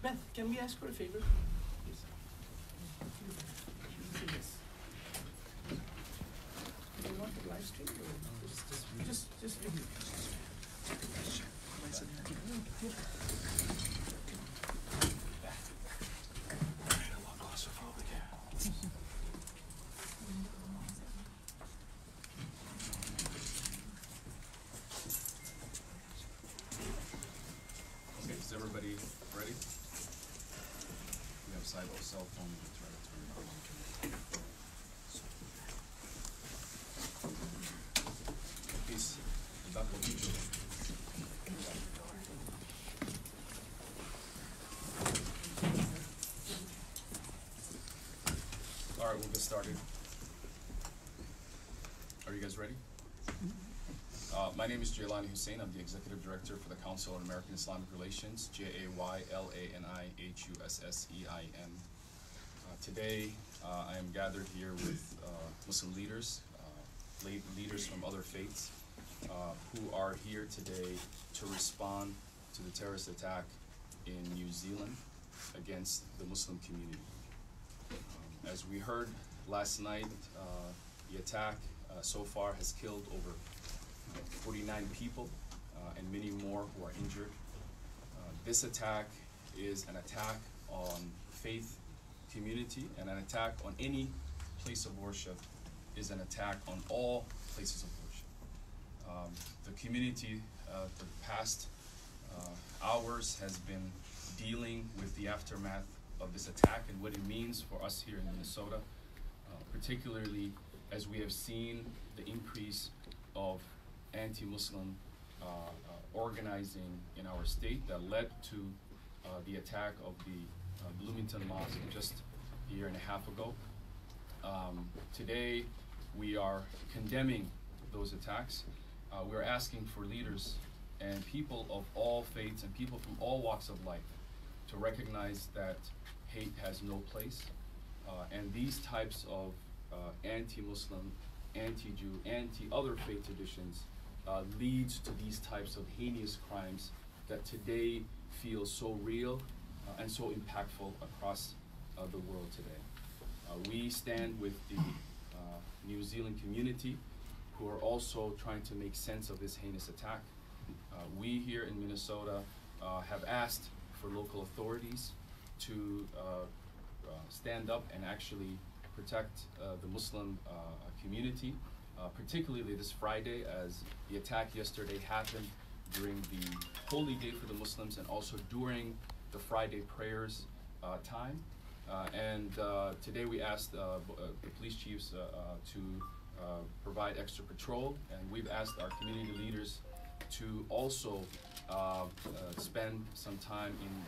Beth, can we ask for a favor? Yes. Yes. Do you want the live stream or just video? Okay, is everybody ready? We have cell phone. Try to turn it on. Peace. All right, we'll get started. Are you guys ready? My name is Jaylani Hussein. I'm the Executive Director for the Council on American Islamic Relations, JAYLANIHUSSEIN. Today, I am gathered here with Muslim leaders, leaders from other faiths, who are here today to respond to the terrorist attack in New Zealand against the Muslim community. As we heard last night, the attack so far has killed over 49 people and many more who are injured. This attack is an attack on faith community, and an attack on any place of worship is an attack on all places of worship. The community for the past hours has been dealing with the aftermath of this attack and what it means for us here in Minnesota, particularly as we have seen the increase of anti-Muslim organizing in our state that led to the attack of the Bloomington Mosque just a year and a half ago. Today, we are condemning those attacks. We're asking for leaders and people of all faiths and people from all walks of life to recognize that hate has no place. And these types of anti-Muslim, anti-Jew, anti-other faith traditions leads to these types of heinous crimes that today feel so real and so impactful across the world today. We stand with the New Zealand community who are also trying to make sense of this heinous attack. We here in Minnesota have asked for local authorities to stand up and actually protect the Muslim community, particularly this Friday, as the attack yesterday happened during the holy day for the Muslims and also during the Friday prayers time. Today we asked the police chiefs to provide extra patrol, and we've asked our community leaders to also spend some time in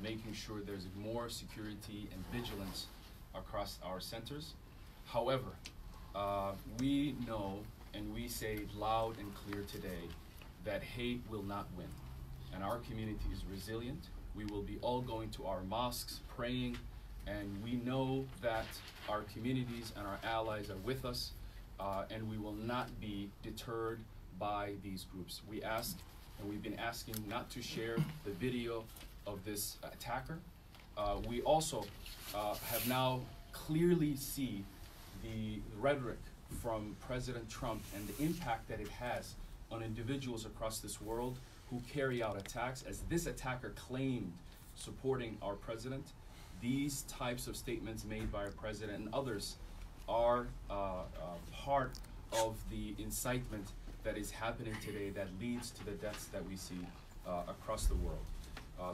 making sure there's more security and vigilance across our centers. However, we know and we say loud and clear today that hate will not win, and our community is resilient. We will be all going to our mosques, praying, and we know that our communities and our allies are with us, and we will not be deterred by these groups. We ask, and we've been asking not to share the video of this attacker. We also have now clearly see the rhetoric from President Trump and the impact that it has on individuals across this world who carry out attacks, as this attacker claimed supporting our president. These types of statements made by our president and others are part of the incitement that is happening today that leads to the deaths that we see across the world.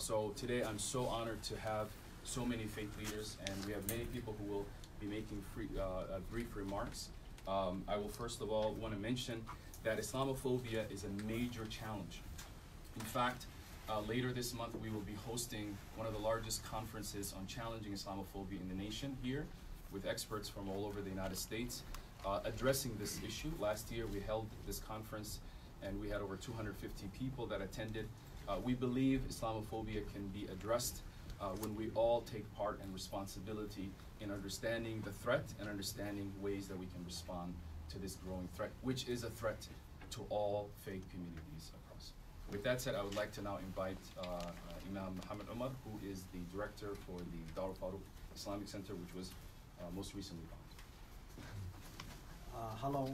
So today I'm so honored to have so many faith leaders, and we have many people who will be making brief remarks. I will first of all want to mention that Islamophobia is a major challenge. In fact, later this month we will be hosting one of the largest conferences on challenging Islamophobia in the nation here, with experts from all over the United States addressing this issue. Last year we held this conference and we had over 250 people that attended. We believe Islamophobia can be addressed when we all take part and responsibility in understanding the threat and understanding ways that we can respond to this growing threat, which is a threat to all faith communities across With that said, I would like to now invite Imam Muhammad Umar, who is the director for the Dar al-Faruq Islamic Center, which was most recently founded. Hello,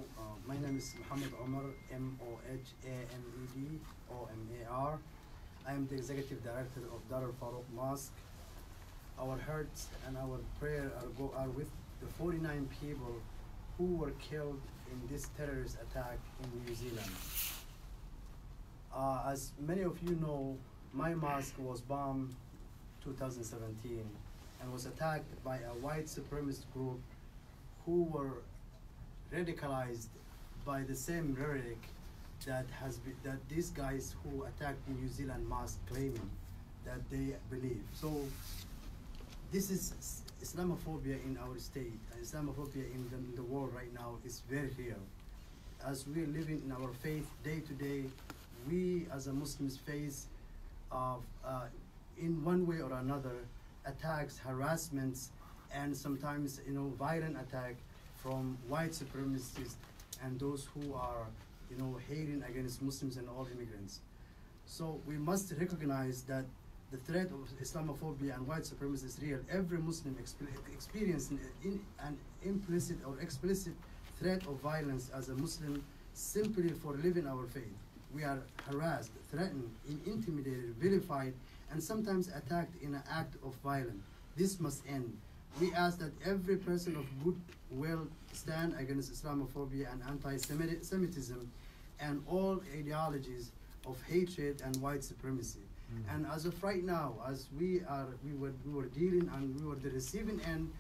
my name is Muhammad Umar, Mohamed Omar. I am the executive director of Dar al-Faruq Mosque. Our hearts and our prayer are with the 49 people who were killed in this terrorist attack in New Zealand. As many of you know, my mosque was bombed 2017 and was attacked by a white supremacist group who were radicalized by the same rhetoric that these guys who attacked the New Zealand mosque claiming that they believe. So this is Islamophobia in our state, and Islamophobia in the world right now is very real. As we're living in our faith day to day, we as a Muslims face in one way or another attacks, harassments, and sometimes violent attack from white supremacists and those who are hating against Muslims and all immigrants. So we must recognize that the threat of Islamophobia and white supremacy is real. Every Muslim experiences an implicit or explicit threat of violence as a Muslim simply for living our faith. We are harassed, threatened, intimidated, vilified, and sometimes attacked in an act of violence. This must end. We ask that every person of goodwill stand against Islamophobia and anti-Semitism and all ideologies of hatred and white supremacy. And as of right now, as we were dealing and we were the receiving end,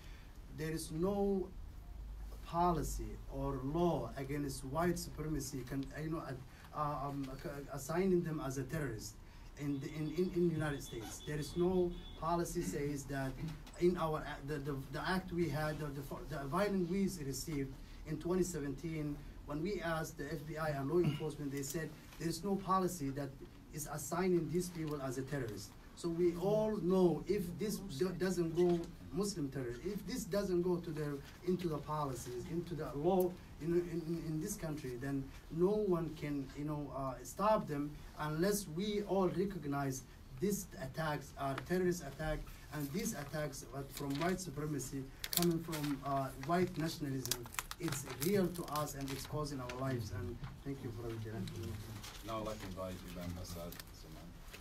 there is no policy or law against white supremacy assigning them as a terrorist in the United States. There is no policy says that in our the act we had, the violence we received in 2017, when we asked the FBI and law enforcement, they said there is no policy that is assigning these people as a terrorist. So we all know if this doesn't go Muslim terrorist, if this doesn't go into the policies, into the law in this country, then no one can stop them unless we all recognize these attacks are terrorist attack, and these attacks from white supremacy coming from white nationalism. It's real to us and it's causing our lives. And thank you for the Now I'd like to invite Imam Asad.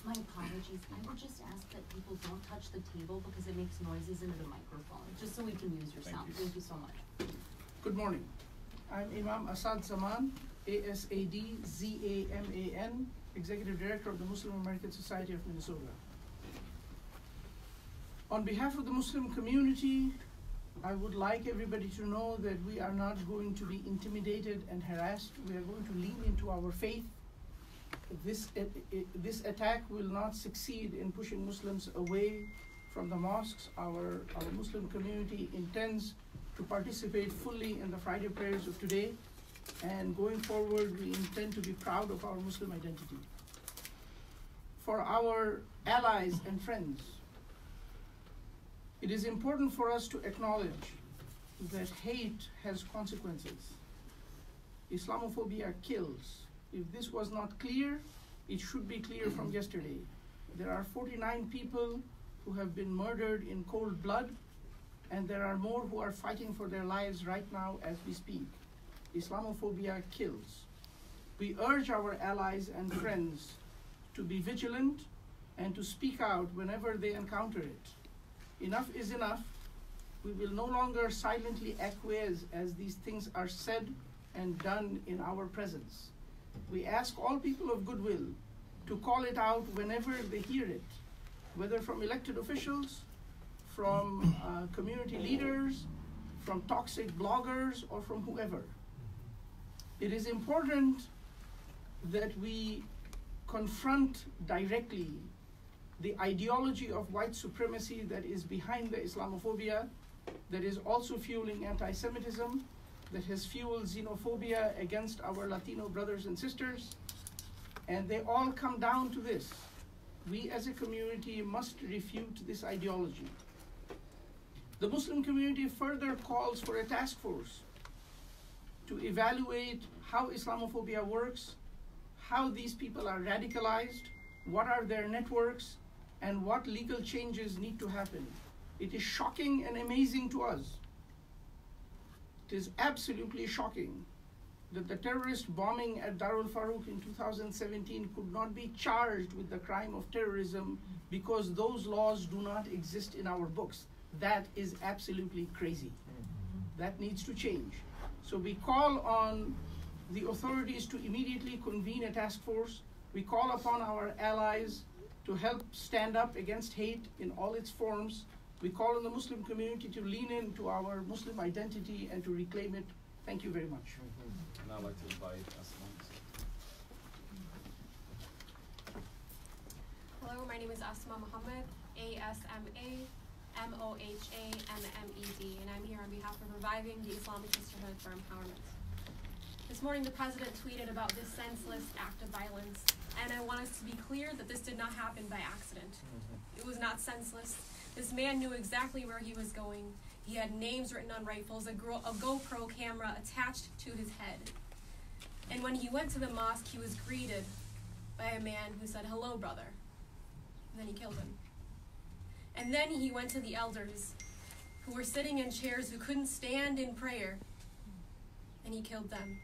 My apologies. I would just ask that people don't touch the table because it makes noises into the microphone, just so we can use your sound. Thank you so much. Good morning. I'm Imam Asad Zaman, ASADZAMAN, Executive Director of the Muslim American Society of Minnesota. On behalf of the Muslim community, I would like everybody to know that we are not going to be intimidated and harassed. We are going to lean into our faith. This attack will not succeed in pushing Muslims away from the mosques. Our Muslim community intends to participate fully in the Friday prayers of today, and going forward we intend to be proud of our Muslim identity. For our allies and friends, it is important for us to acknowledge that hate has consequences. Islamophobia kills. If this was not clear, it should be clear from yesterday. There are 49 people who have been murdered in cold blood, and there are more who are fighting for their lives right now as we speak. Islamophobia kills. We urge our allies and friends to be vigilant and to speak out whenever they encounter it. Enough is enough. We will no longer silently acquiesce as these things are said and done in our presence. We ask all people of goodwill to call it out whenever they hear it, whether from elected officials, from community leaders, from toxic bloggers, or from whoever. It is important that we confront directly the ideology of white supremacy that is behind the Islamophobia, that is also fueling anti-Semitism, that has fueled xenophobia against our Latino brothers and sisters, and they all come down to this. We as a community must refute this ideology. The Muslim community further calls for a task force to evaluate how Islamophobia works, how these people are radicalized, what are their networks, and what legal changes need to happen. It is shocking and amazing to us. It is absolutely shocking that the terrorist bombing at Darul Farouk in 2017 could not be charged with the crime of terrorism because those laws do not exist in our books. That is absolutely crazy. That needs to change. So we call on the authorities to immediately convene a task force. We call upon our allies to help stand up against hate in all its forms. We call on the Muslim community to lean into our Muslim identity and to reclaim it. Thank you very much. And I'd like to invite Asma. Hello, my name is Asma Mohammed, ASMAMOHAMMED, and I'm here on behalf of Reviving the Islamic Sisterhood for Empowerment. This morning, the President tweeted about this senseless act of violence, and I want us to be clear that this did not happen by accident. It was not senseless. This man knew exactly where he was going. He had names written on rifles, a GoPro camera attached to his head. And when he went to the mosque, he was greeted by a man who said, "Hello, brother." And then he killed him. And then he went to the elders who were sitting in chairs who couldn't stand in prayer, and he killed them.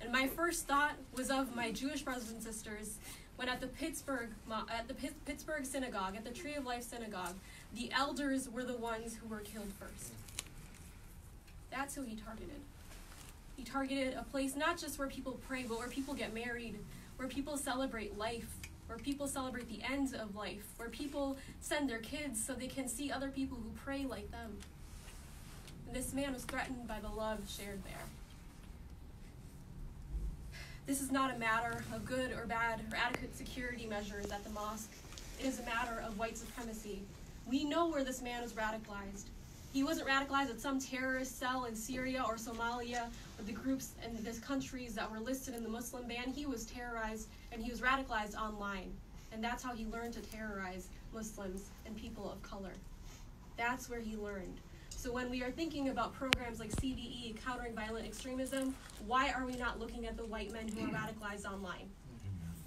And my first thought was of my Jewish brothers and sisters when at the Pittsburgh synagogue, at the Tree of Life synagogue, the elders were the ones who were killed first. That's who he targeted. He targeted a place not just where people pray, but where people get married, where people celebrate life, where people celebrate the end of life, where people send their kids so they can see other people who pray like them. And this man was threatened by the love shared there. This is not a matter of good or bad or adequate security measures at the mosque. It is a matter of white supremacy. We know where this man was radicalized. He wasn't radicalized at some terrorist cell in Syria or Somalia or the groups in these countries that were listed in the Muslim ban. He was terrorized and he was radicalized online. And that's how he learned to terrorize Muslims and people of color. That's where he learned. So when we are thinking about programs like CVE, countering violent extremism, why are we not looking at the white men who are radicalized online?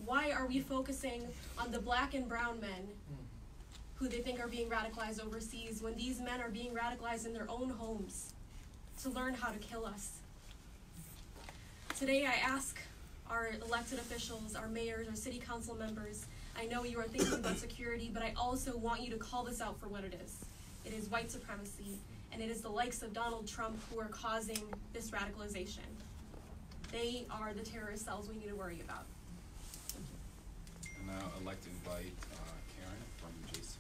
Why are we focusing on the black and brown men who they think are being radicalized overseas when these men are being radicalized in their own homes to learn how to kill us? Today I ask our elected officials, our mayors, our city council members, I know you are thinking about security, but I also want you to call this out for what it is. It is white supremacy, and it is the likes of Donald Trump who are causing this radicalization. They are the terrorist cells we need to worry about. Thank you. And now I'd like to invite Karen from JC.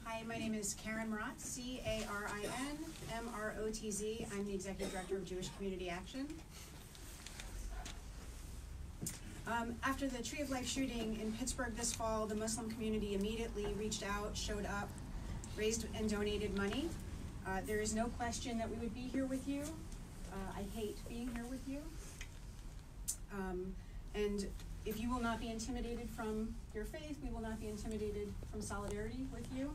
Hi, my name is Karen Mrotz, C-A-R-I-N-M-R-O-T-Z. I'm the Executive Director of Jewish Community Action. After the Tree of Life shooting in Pittsburgh this fall, the Muslim community immediately reached out, showed up, raised and donated money. There is no question that we would be here with you. I hate being here with you. And if you will not be intimidated from your faith, we will not be intimidated from solidarity with you.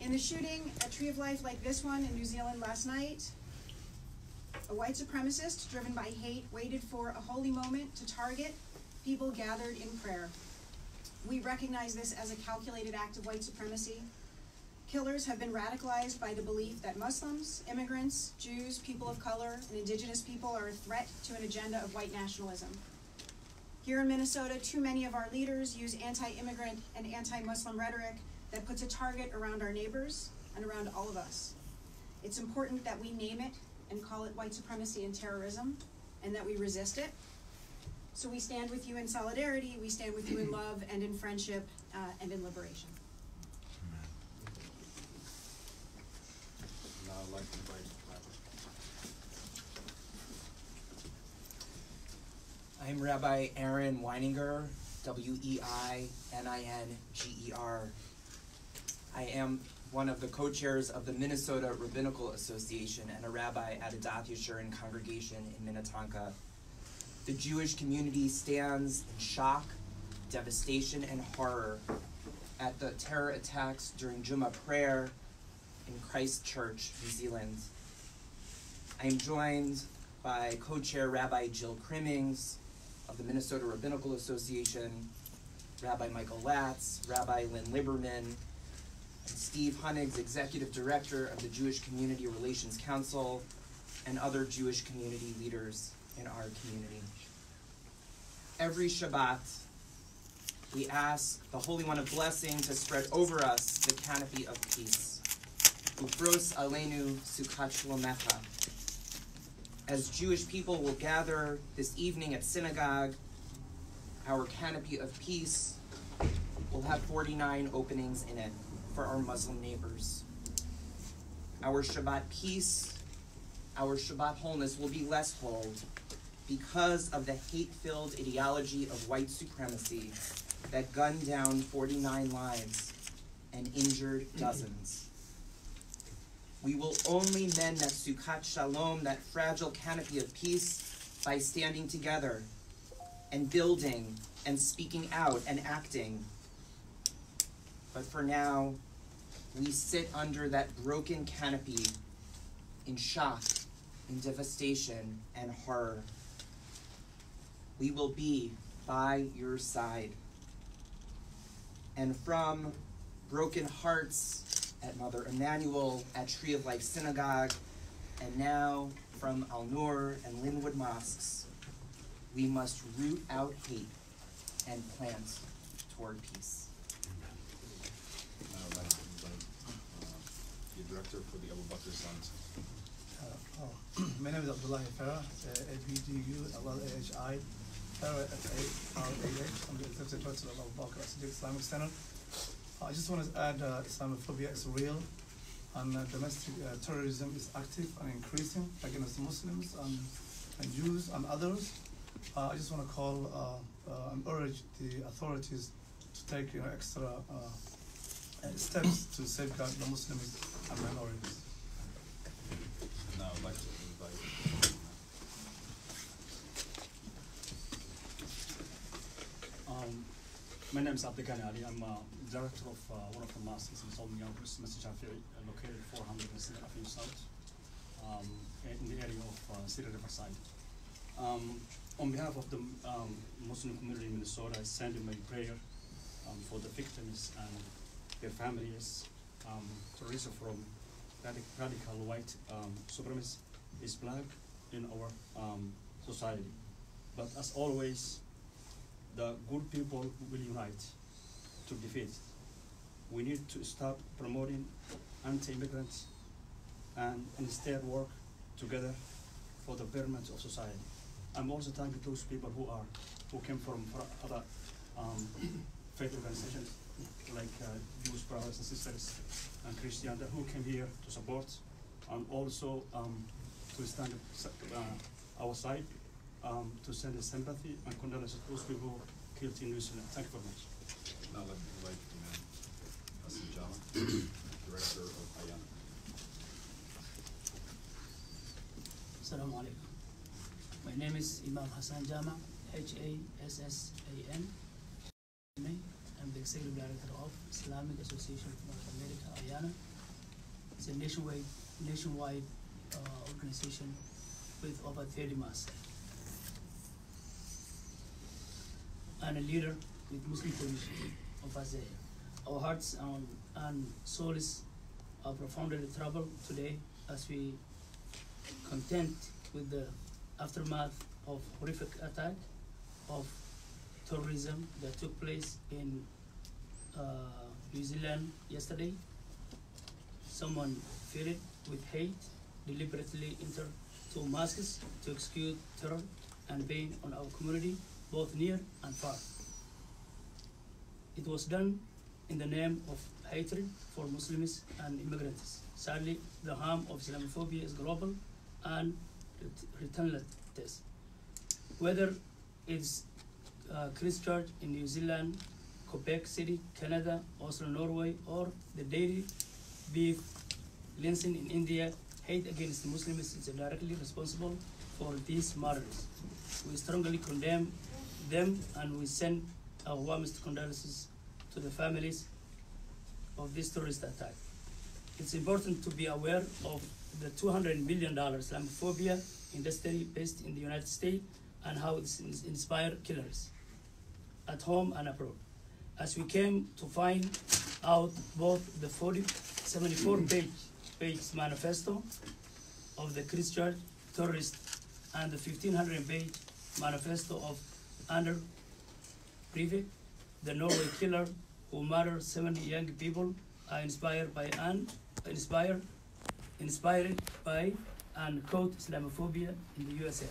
In the shooting at Tree of Life like this one in New Zealand last night, a white supremacist driven by hate waited for a holy moment to target people gathered in prayer. We recognize this as a calculated act of white supremacy. Killers have been radicalized by the belief that Muslims, immigrants, Jews, people of color, and indigenous people are a threat to an agenda of white nationalism. Here in Minnesota, too many of our leaders use anti-immigrant and anti-Muslim rhetoric that puts a target around our neighbors and around all of us. It's important that we name it and call it white supremacy and terrorism, and that we resist it. So we stand with you in solidarity, we stand with you in love and in friendship and in liberation. Now I'd like to invite Rabbi. I'm Rabbi Aaron Weininger, W-E-I-N-I-N-G-E-R. I am one of the co-chairs of the Minnesota Rabbinical Association and a rabbi at a Dath Yeshurun congregation in Minnetonka. The Jewish community stands in shock, devastation, and horror at the terror attacks during Jummah prayer in Christchurch, New Zealand. I am joined by co-chair Rabbi Jill Crimmings of the Minnesota Rabbinical Association, Rabbi Michael Latz, Rabbi Lynn Liberman, and Steve Hunnigs, Executive Director of the Jewish Community Relations Council, and other Jewish community leaders in our community. Every Shabbat, we ask the Holy One of Blessing to spread over us the canopy of peace. Ufros aleinu sukat shlomecha. As Jewish people will gather this evening at synagogue, our canopy of peace will have 49 openings in it for our Muslim neighbors. Our Shabbat peace, our Shabbat wholeness will be less whole because of the hate-filled ideology of white supremacy that gunned down 49 lives and injured dozens. We will only mend that Sukkot Shalom, that fragile canopy of peace, by standing together and building and speaking out and acting. But for now, we sit under that broken canopy in shock, in devastation, and horror. We will be by your side. And from broken hearts at Mother Emanuel, at Tree of Life Synagogue, and now from Al-Nur and Linwood Mosques, we must root out hate and plant toward peace. I'd like to invite the director for the Abu Bakr Sons. My name is Abdullah Farah, ABDU, Farah, F-A-R-A-H. I'm the executive director of Abu Bakr Islamic Center. I just want to add Islamophobia is real, and domestic terrorism is active and increasing against Muslims and Jews and others. I just want to call and urge the authorities to take extra steps to safeguard the Muslims and minorities. Now I'd like to invite my name is Abdelghani Ali. I'm director of one of the mosques in South Minneapolis, Masjid Shafi'i, located 400 Avenue South, in the area of City Riverside. On behalf of the Muslim community in Minnesota, I send you my prayer for the victims and their families. Terrorism from radical white supremacy is black in our society. But as always, the good people will unite to defeat it. We need to stop promoting anti-immigrants and instead work together for the betterment of society. I'm also thanking those people who came from other faith organizations like Jewish brothers and sisters and Christians who came here to support and also to stand our side, to send a sympathy and condolences to those people killed in New Zealand. Thank you very much. now let me invite Imam Hassan Jama, director of Ayana. Assalamu alaikum. My name is Imam Hassan Jama, Hassan. I'm the executive director of Islamic Association of North America, Ayana. It's a nationwide organization with over 30 mosques. And a leader with Muslim community of Isaiah. Our hearts and souls are profoundly troubled today as we contend with the aftermath of horrific attack of terrorism that took place in New Zealand yesterday. Someone filled with hate deliberately entered two mosques to execute terror and pain on our community, both near and far. It was done in the name of hatred for Muslims and immigrants. Sadly, the harm of Islamophobia is global and relentless. Whether it's Christchurch in New Zealand, Quebec City, Canada, Oslo, Norway, or the daily beef Lansing in India, hate against Muslims is directly responsible for these murders. We strongly condemn them and we send our warmest condolences to the families of this terrorist attack. it's important to be aware of the $200 million Islamophobia industry based in the United States and how it's inspired killers at home and abroad. As we came to find out, both the 74-page manifesto of the Christian terrorist and the 1,500-page manifesto of Anders Breivik, the Norway killer who murdered 70 young people, are inspired by and quote Islamophobia in the USA.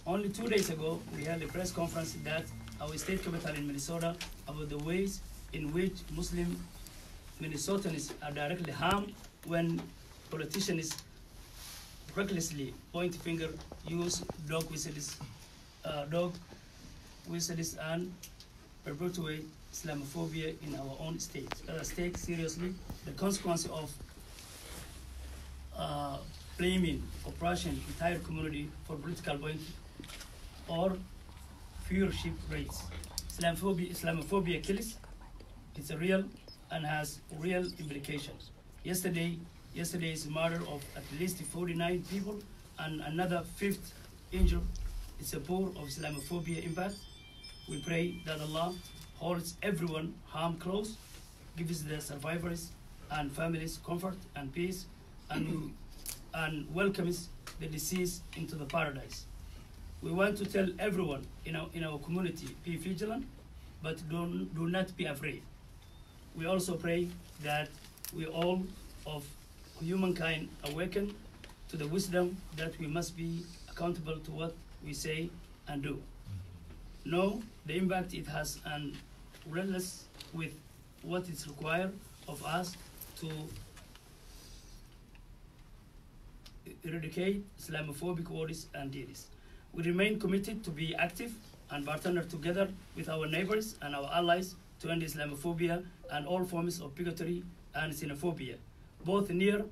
Only 2 days ago, we held a press conference at our state capital in Minnesota about the ways in which Muslim Minnesotans are directly harmed when politicians recklessly point finger, use dog whistles and perpetuate Islamophobia in our own state. Let us take seriously the consequence of blaming oppression entire community for political point or viewership rates. Islamophobia kills. It's a real and has real implications. Yesterday's murder of at least 49 people and another 5th injured is a pour of Islamophobia impact. We pray that Allah holds everyone harm close, gives the survivors and families comfort and peace, and welcomes the deceased into the paradise. We want to tell everyone in our community, be vigilant, but do not be afraid. We also pray that we all of humankind awaken to the wisdom that we must be accountable to what we say and do. Know the impact it has and relentless with what is required of us to eradicate Islamophobic words and deeds. We remain committed to be active and partner together with our neighbors and our allies to end Islamophobia and all forms of bigotry and xenophobia, both near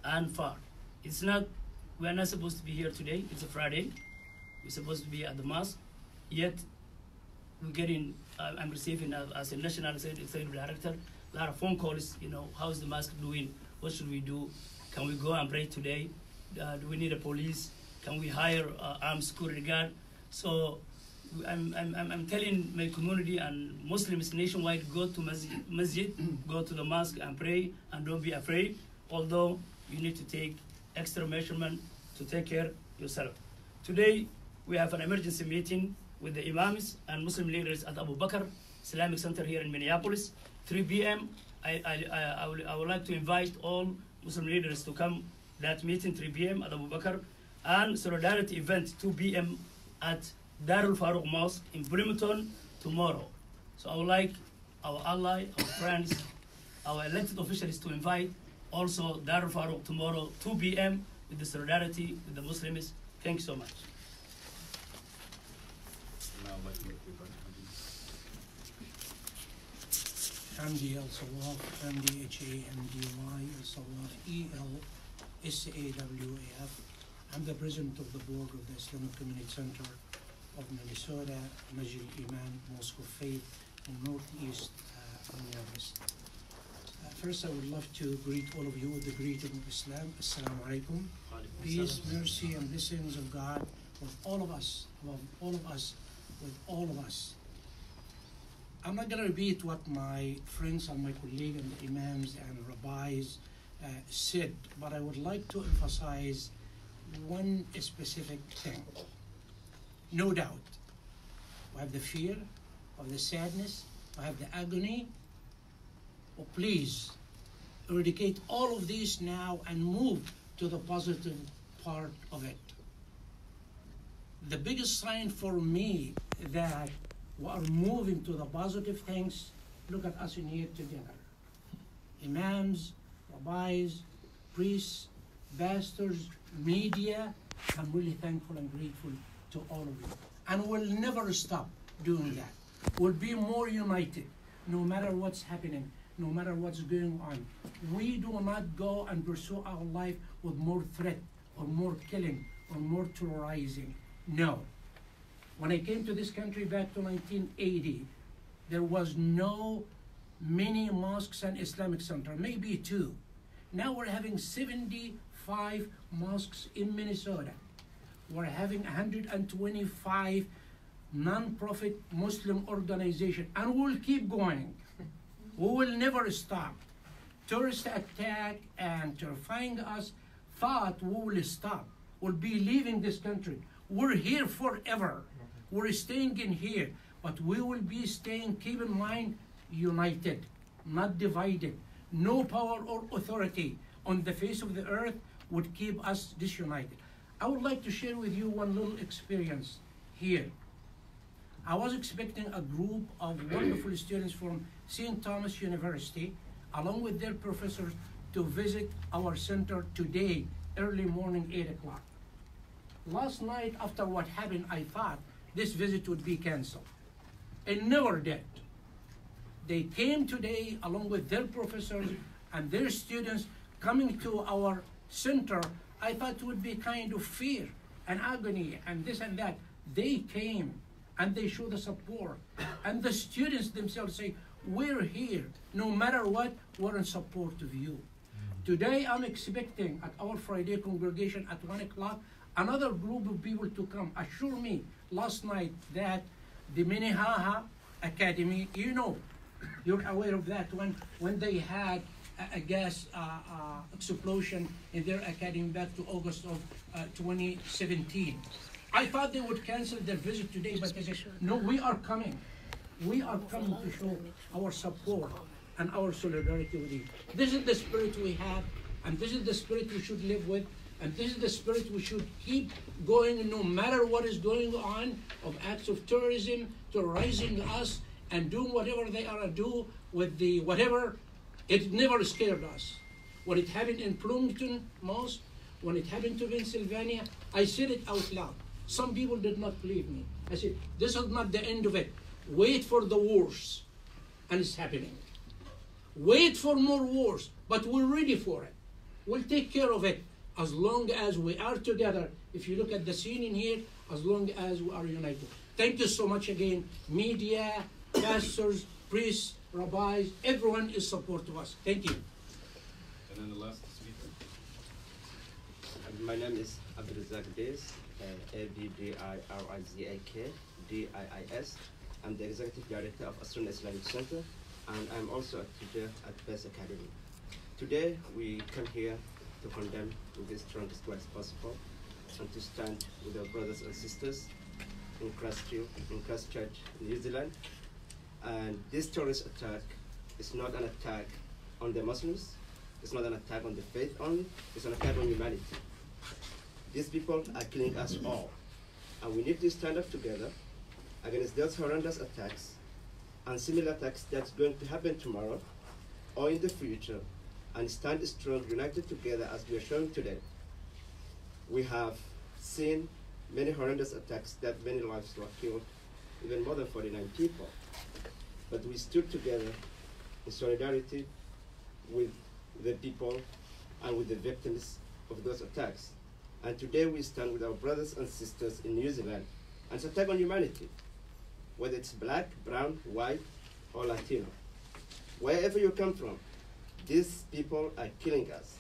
and far. We are not supposed to be here today. It's a Friday. We're supposed to be at the mosque, yet I'm receiving as a national executive director a lot of phone calls. How's the mosque doing? What should we do? Can we go and pray today? Do we need a police? Can we hire armed security guard? So I'm telling my community and Muslims nationwide, go to masjid, go to the mosque and pray, and don't be afraid, although you need to take extra measurement to take care of yourself. Today, we have an emergency meeting with the imams and Muslim leaders at Abu Bakr Islamic Center here in Minneapolis, 3 p.m. I would like to invite all Muslim leaders to come that meeting 3 p.m. at Abu Bakr, and solidarity event 2 p.m. at Darul Farouk Mosque in Bloomington tomorrow. So I would like our ally, our friends, our elected officials to invite also Darul Farouk tomorrow 2 p.m. with the solidarity with the Muslims. Thank you so much. Hamdi al-Sawaf, Hamdi H-A-M-D-Y, al-Sawaf, E-L-S-A-W-A-F. I'm the president of the board of the Islamic Community Center of Minnesota, Zealand Mosque of Faith in Northeast Minneapolis. First, I would love to greet all of you with the greeting of Islam. Assalamu alaikum. Peace, mercy, and blessings of God with all of us, above all of us, with all of us. I'm not going to repeat what my friends and my colleagues and the imams and rabbis said, but I would like to emphasize one specific thing. No doubt, we have the fear, we have the sadness, we have the agony. Oh, please, eradicate all of these now and move to the positive part of it. The biggest sign for me that we are moving to the positive things, look at us in here together. Imams, rabbis, priests, pastors, media, I'm really thankful and grateful to all of you. And we'll never stop doing that. We'll be more united, no matter what's happening, no matter what's going on. We do not go and pursue our life with more threat, or more killing, or more terrorizing. No. When I came to this country back to 1980, there was no many mosques and Islamic center, maybe 2. Now we're having 75 mosques in Minnesota. We're having 125 non-profit Muslim organizations, and we'll keep going. We will never stop. Terrorist attack and terrifying us thought we will stop. We'll be leaving this country. We're here forever. We're staying in here, but we will be staying, keep in mind, united, not divided. No power or authority on the face of the earth would keep us disunited. I would like to share with you one little experience here. I was expecting a group of wonderful students from St. Thomas University, along with their professors, to visit our center today, early morning, 8 o'clock. Last night, after what happened, I thought this visit would be canceled. It never did. They came today along with their professors and their students coming to our center. I thought it would be kind of fear and agony and this and that. They came and they showed the support. And the students themselves say, we're here. No matter what, we're in support of you. Today, I'm expecting at our Friday congregation at 1 o'clock, another group of people to come. Assure me last night that the Minnehaha Academy, you know, you're aware of that when they had a gas explosion in their academy back to August of 2017. I thought they would cancel their visit today, but they said, no, we are coming. We are coming to show our support and our solidarity with you. This is the spirit we have, and this is the spirit we should live with, and this is the spirit we should keep going no matter what is going on, of acts of terrorism, terrorizing us, and doing whatever they are to do with the whatever. It never scared us. When it happened in Bloomington Mosque, when it happened to Pennsylvania, I said it out loud. Some people did not believe me. I said, this is not the end of it. Wait for the wars, and it's happening. Wait for more wars, but we're ready for it. We'll take care of it as long as we are together. If you look at the scene in here, as long as we are united. Thank you so much again. Media, pastors, priests, rabbis, everyone is support to us. Thank you. And then the last speaker. My name is Abdulrazak Diz, Abdirizak Diis. I'm the Executive Director of Astronomy Islamic Center, and I'm also a teacher at Press Academy. Today, we come here to condemn with the strongest words possible and to stand with our brothers and sisters in Christchurch, New Zealand. And this terrorist attack is not an attack on the Muslims, it's not an attack on the faith only, it's an attack on humanity. These people are killing us all, and we need to stand up together against those horrendous attacks and similar attacks that's going to happen tomorrow or in the future, and stand strong, united together as we are showing today. We have seen many horrendous attacks that many lives were killed, even more than 49 people. But we stood together in solidarity with the people and with the victims of those attacks. And today we stand with our brothers and sisters in New Zealand, and it's an attack on humanity, whether it's black, brown, white, or Latino. Wherever you come from, these people are killing us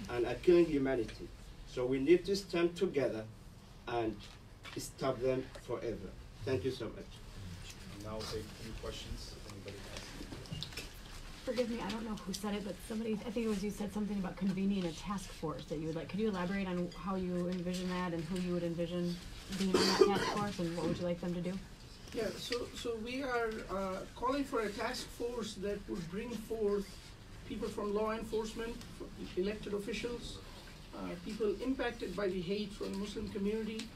and are killing humanity. So we need to stand together and stop them forever. Thank you so much. And now we'll take a few questions. Anybody has any questions? Forgive me, I don't know who said it, but somebody, I think it was you, said something about convening a task force that you would like. Could you elaborate on how you envision that and who you would envision being on that task force, and what would you like them to do? Yeah, so we are calling for a task force that would bring forth people from law enforcement, elected officials, people impacted by the hate from the Muslim community,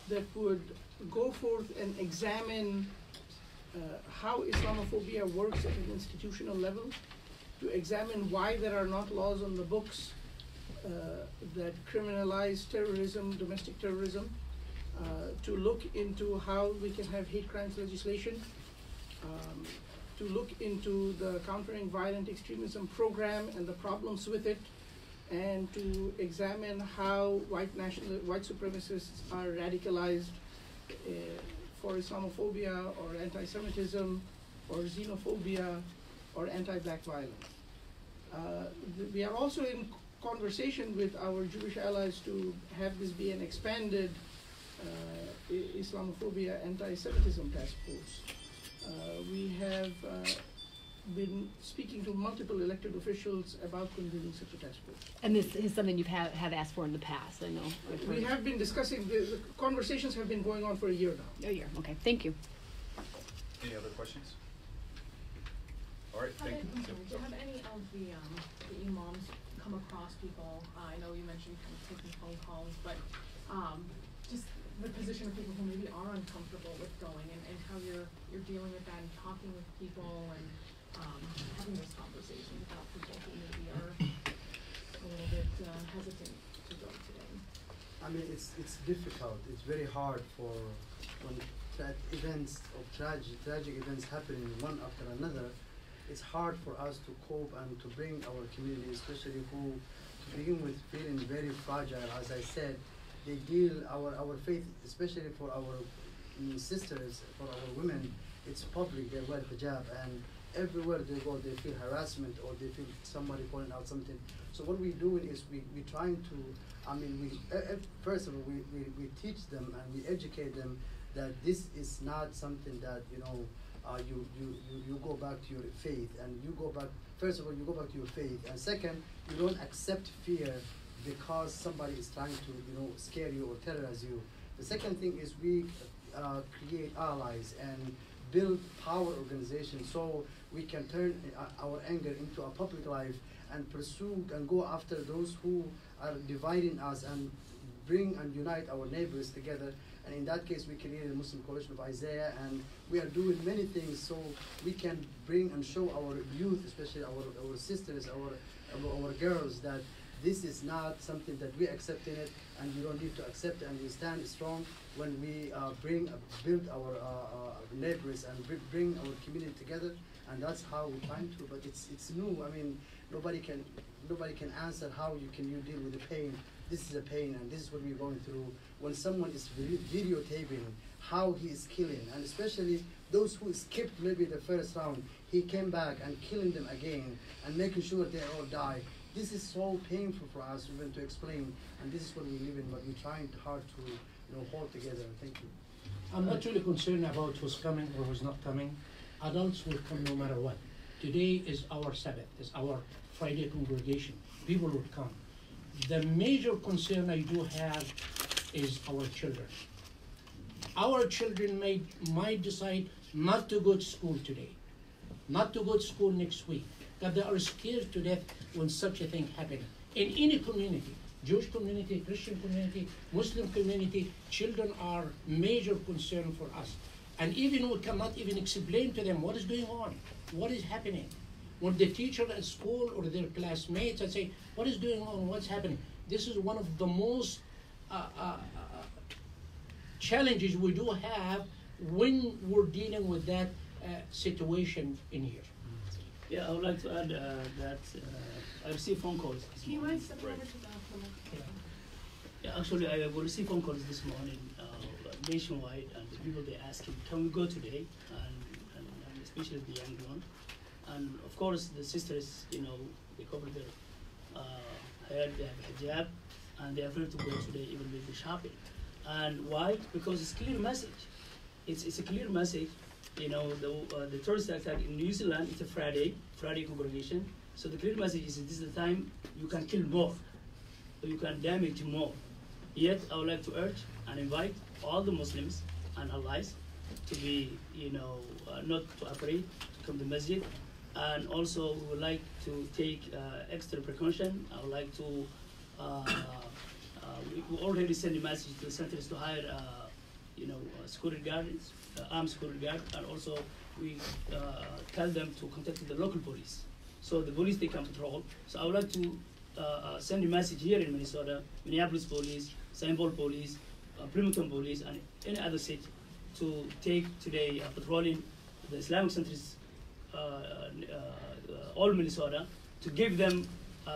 that would go forth and examine how Islamophobia works at an institutional level, to examine why there are not laws on the books that criminalize terrorism, domestic terrorism, to look into how we can have hate crimes legislation, to look into the Countering Violent Extremism program and the problems with it, and to examine how white supremacists are radicalized for Islamophobia or anti-Semitism or xenophobia or anti-black violence. We are also in conversation with our Jewish allies to have this be an expanded Islamophobia anti-Semitism task force. We have been speaking to multiple elected officials about convening such a task force. And this is something you've have asked for in the past, I know. We have been discussing, the conversations have been going on for a year now. A year, okay, thank you. Any other questions? All right, thank you. Have any of the imams come across people? I know you mentioned kind of taking phone calls, but just the position of people who maybe are uncomfortable with going, and how you're dealing with that and talking with people and having those conversations about people who maybe are a little bit hesitant to go today. I mean, it's difficult. It's very hard for when events of tragic events happening one after another. It's hard for us to cope and to bring our community, especially who, to begin with, feeling very fragile. As I said, they deal our faith, especially for our sisters, for our women. It's public. They wear hijab, and everywhere they go, they feel harassment or they feel somebody calling out something. So what we're doing is we trying to. I mean, first of all, we teach them and we educate them that this is not something that you go back to your faith, and you go back. First of all, you go back to your faith, and second, you don't accept fear because somebody is trying to scare you or terrorize you. The second thing is we create allies and build power organizations so we can turn our anger into a public life and pursue and go after those who are dividing us and bring and unite our neighbors together. And in that case, we created a Muslim Coalition of Isaiah, and we are doing many things so we can bring and show our youth, especially our sisters, our girls, that this is not something that we accept in it, and you don't need to accept it, and we stand strong when we build our neighbors and bring our community together, and that's how we're trying to. But it's new. I mean, nobody can answer how you deal with the pain. This is a pain, and this is what we're going through. When someone is videotaping how he is killing, and especially those who skipped maybe the first round, he came back and killing them again and making sure they all die. This is so painful for us even to explain, and this is what we live in, but we're trying hard to hold together. Thank you. I'm not really concerned about who's coming or who's not coming. Adults will come no matter what. Today is our Sabbath, is our Friday congregation. People will come. The major concern I do have is our children. Our children might decide not to go to school today, not to go to school next week, that they are scared to death when such a thing happens. In any community, Jewish community, Christian community, Muslim community, children are major concern for us. And even we cannot even explain to them what is going on, what is happening. When the teacher at school or their classmates and say, what is going on, what's happening? This is one of the most challenges we do have when we're dealing with that situation in here. Yeah, I would like to add that I received phone calls. Can you mind stepping over to the Yeah, actually, I will receive phone calls this morning nationwide, and the people they asking, can we go today? And especially the young one. And of course, the sisters, they cover their hair, they have hijab, and they are free to go today, even with the shopping. And why? Because it's clear message. It's a clear message. The terrorist attack in New Zealand, it's a Friday congregation. So the clear message is this is the time you can kill more, or you can damage more. Yet I would like to urge and invite all the Muslims and allies to be, not too afraid to come to masjid. And also we would like to take extra precaution. I would like to, we already sent a message to the centers to hire, security guards, armed security guard, and also we tell them to contact the local police. So the police, they can patrol. So I would like to send a message here in Minnesota, Minneapolis police, St. Paul police, Plymouth police, and any other city to take today patrolling the Islamic centers, all Minnesota, to give them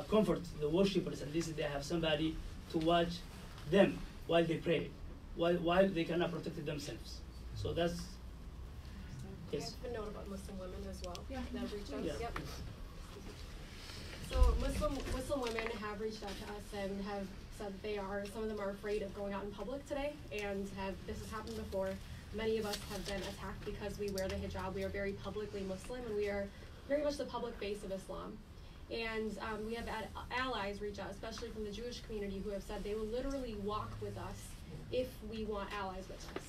comfort to the worshippers. At least they have somebody to watch them while they pray, while they cannot protect themselves. So that's, yes. I have a note about Muslim women as well. Yeah. That reach out. Yeah. Yep. So Muslim women have reached out to us and have said that some of them are afraid of going out in public today, and this has happened before. Many of us have been attacked because we wear the hijab. We are very publicly Muslim, and we are very much the public face of Islam. And we have had allies reach out, especially from the Jewish community, who have said they will literally walk with us if we want allies with us.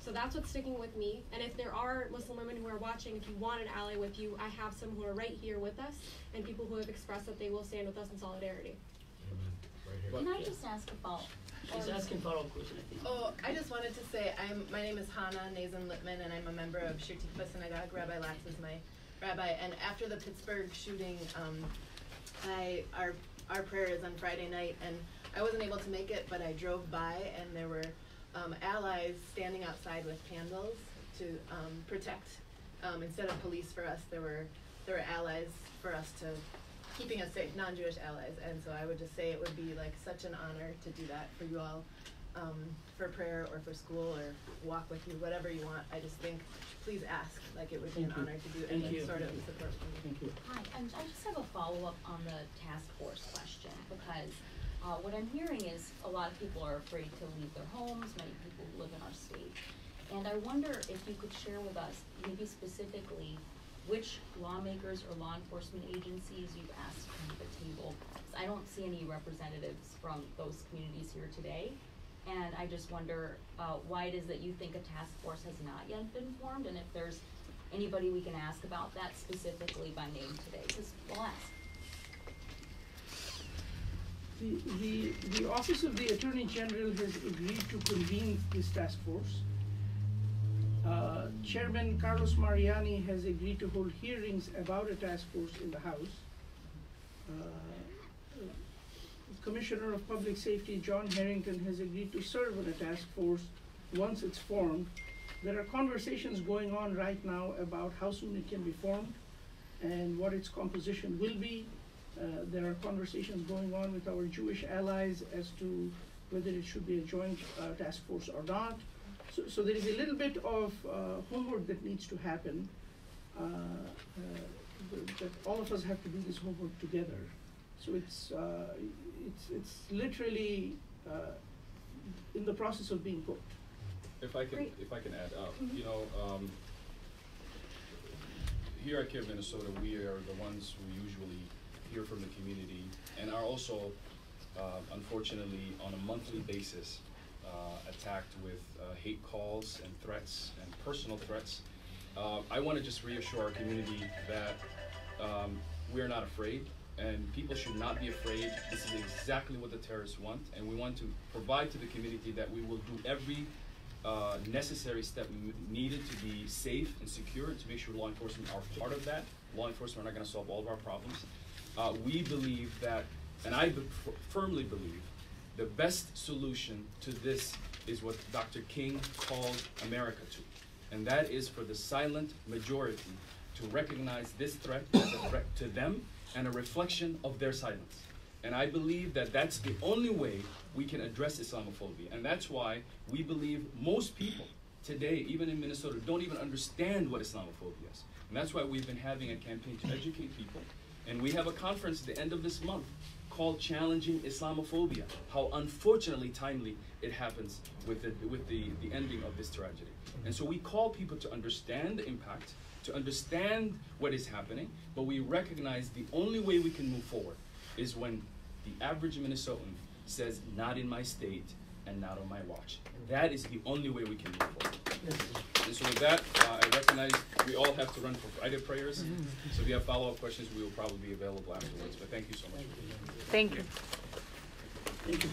So that's what's sticking with me. And if there are Muslim women who are watching, if you want an ally with you, I have some who are right here with us, and people who have expressed that they will stand with us in solidarity. Can I just ask about? She's asking follow-up question, I think. Oh, I just wanted to say, my name is Hannah Nazan Littman, and I'm a member of Shir Tikva Synagogue. Rabbi Latz is my rabbi. And after the Pittsburgh shooting, our prayer is on Friday night, and I wasn't able to make it, but I drove by, and there were allies standing outside with candles to protect. Instead of police for us, there were allies for us to keeping us safe, non-Jewish allies. And so I would just say it would be like such an honor to do that for you all, for prayer or for school or walk with you, whatever you want. I just think, please ask. Like, it would be an honor to do any sort of support from you. Thank you. Hi, I just have a follow-up on the task force question, because what I'm hearing is a lot of people are afraid to leave their homes, many people who live in our state. And I wonder if you could share with us, maybe specifically, which lawmakers or law enforcement agencies you've asked to come to the table. I don't see any representatives from those communities here today. And I just wonder why it is that you think a task force has not yet been formed, and if there's anybody we can ask about that specifically by name today, because we'll ask. The Office of the Attorney General has agreed to convene this task force. Chairman Carlos Mariani has agreed to hold hearings about a task force in the House. Commissioner of Public Safety John Harrington has agreed to serve on a task force once it's formed. There are conversations going on right now about how soon it can be formed and what its composition will be. There are conversations going on with our Jewish allies as to whether it should be a joint task force or not. So there is a little bit of homework that needs to happen, that all of us have to do this homework together. So it's literally in the process of being cooked. If I can add, you know, here at CARE Minnesota, we are the ones who usually hear from the community and are also, unfortunately, on a monthly basis, attacked with hate calls and threats and personal threats. I want to just reassure our community that we are not afraid, and people should not be afraid. This is exactly what the terrorists want, and we want to provide to the community that we will do every necessary step needed to be safe and secure, and to make sure law enforcement are part of that. Law enforcement are not going to solve all of our problems. We believe that, and I firmly believe, the best solution to this is what Dr. King called America to, and that is for the silent majority to recognize this threat as a threat to them and a reflection of their silence. And I believe that that's the only way we can address Islamophobia, and that's why we believe most people today, even in Minnesota, don't even understand what Islamophobia is. And that's why we've been having a campaign to educate people. And we have a conference at the end of this month called Challenging Islamophobia. How unfortunately timely it happens with the ending of this tragedy. And so we call people to understand the impact, to understand what is happening, but we recognize the only way we can move forward is when the average Minnesotan says, not in my state and not on my watch. That is the only way we can move forward. And so with that, I recognize we all have to run for Friday prayers. So if you have follow-up questions, we will probably be available afterwards. But thank you so much. Thank you. Thank you.